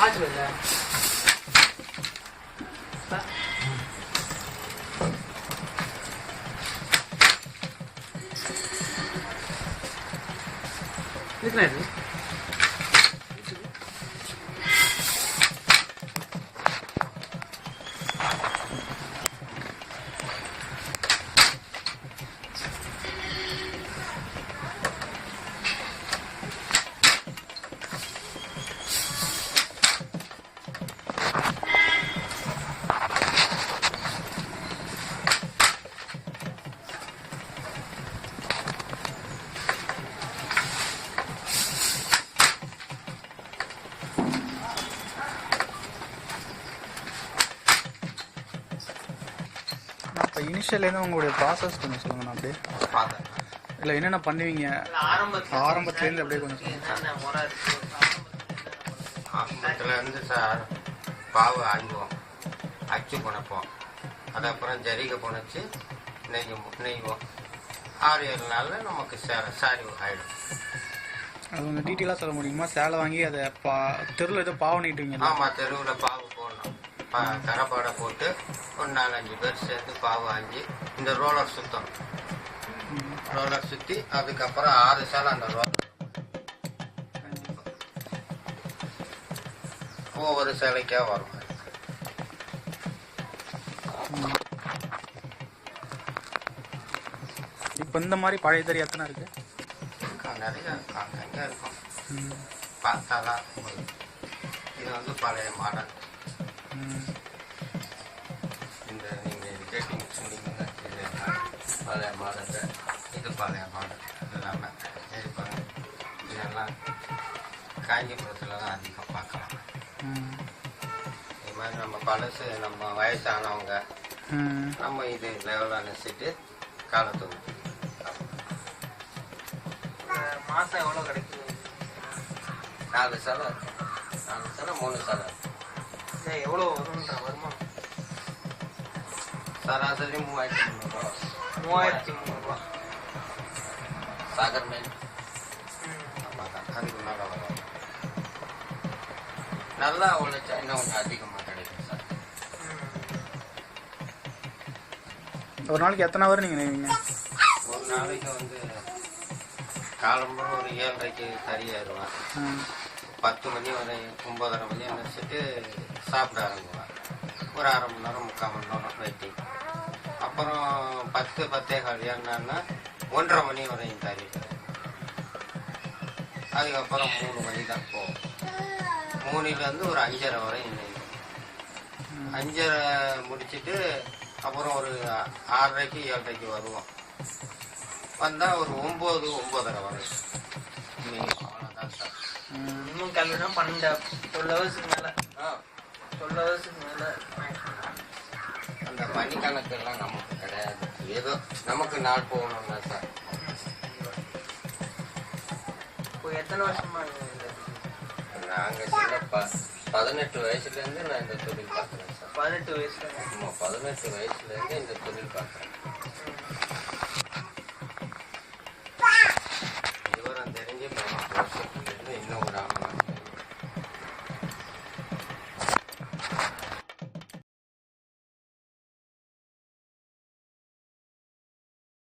ஆச்சுல இதுக்கு இப்போ இனிஷியலேருந்து உங்களுடைய ப்ராசஸ் கொஞ்சம் சொல்லுங்கண்ணா அப்படியே இல்லை என்னென்ன பண்ணுவீங்க ஆரம்பத்துலேருந்து அப்படியே கொஞ்சம் சொல்லுங்கள். ஆரம்பத்துலேருந்து சார் பாவு ஆஞ்சுவோம், அச்சு புனைப்போம், அதுக்கப்புறம் ஜரிகை புனைச்சி நெய்வோம். 6-7 நாளில் நமக்கு சாரி ஆகிடும். அது கொஞ்சம் டீட்டெயிலாக சொல்ல முடியுமா? சேலை வாங்கி அதை தெருவில் ஏதோ பாவு நீட்டுவீங்க? ஆமாம், தெருவில் பாவு போடணும். கரைப்பாடை போட்டு ஒரு 4-5 பேர் சேர்ந்து பாவு ஆஞ்சி இந்த ரோலர் சுற்றணும். ரோலர் சுற்றி அதுக்கப்புறம் 6 சேலை அந்த ரோலர் ஒவ்வொரு சேலைக்காக வரும். இப்போ இந்த மாதிரி பழைய தறி எத்தனை இருக்கு? நிறைய அங்கங்கே இருக்கும், பார்த்தா தான். இது வந்து பழைய மாடல். இந்த நீங்கள் கேட்டிங் சொன்னீங்கன்னா இது பழைய மாடல், இது பழைய மாடல். எல்லாமே இருப்பாங்க. இதெல்லாம் காஞ்சிபுரத்தில் தான் அதிகம் பார்க்கலாம். இது மாதிரி நம்ம பழசு, நம்ம வயசானவங்க நம்ம இது லெவலில் அனுப்பிச்சிட்டு காலத்தை ஊற்றி மாதம் எவ்வளோ கிடைக்குது? 4 சேலை 3 சேலை. எவ்வளோ வரும்ன்ற வருமானம்? சராசரி 3300 ரூபா. 3300 சாகர் மேல். ஆமாம் தான், அதுக்கு மேலே வரும். நல்லா உழைச்சா இன்னும் கொஞ்சம் அதிகமாக கிடைக்கும் சார். ஒரு நாளைக்கு எத்தனை ஹவர் நீங்கள் நெய்வீங்க? ஒரு நாளைக்கு வந்து காலம்பரம் ஒரு 7:30க்கு சரியாயிருவேன். 10 மணி வரை 9:30 மணி அனுப்பிச்சிட்டு சாப்பிட ஆரம்பிவேன். ஒரு 1/2 மணி நேரம் 3/4 மணி நேரம் வெயிட்டிங். அப்புறம் 10-10:15 ஏன்னா 1:30 மணி வரையும் தறி. அதுக்கப்புறம் 3 மணி தான் போகும். 3லேருந்து ஒரு 5:30 வரையும் நெய்யும். 5:30 முடிச்சுட்டு அப்புறம் ஒரு 6:30க்கு 7:30க்கு வருவோம். வந்தால் ஒரு 9-9:30 வரையும் நீங்கள் அவ்வளோதான் சார். இன்னும் கல்வினா 12 ஹவர்ஸுக்கு மேலே 12 ஹவர்ஸுக்கு மேலே அந்த பனி கணக்கெல்லாம் நமக்கு கிடையாது. ஏதோ நமக்கு நாள் போகணும்னா சார். இப்போ எத்தனை வருஷமா நாங்கள் சின்ன 18 வயசுலேருந்து நான் இந்த தொழில் பார்க்குறேன் சார். 18 வயசுல? ஆமாம், 18 வயசுலேருந்து இந்த தொழில் பார்க்குறேன்.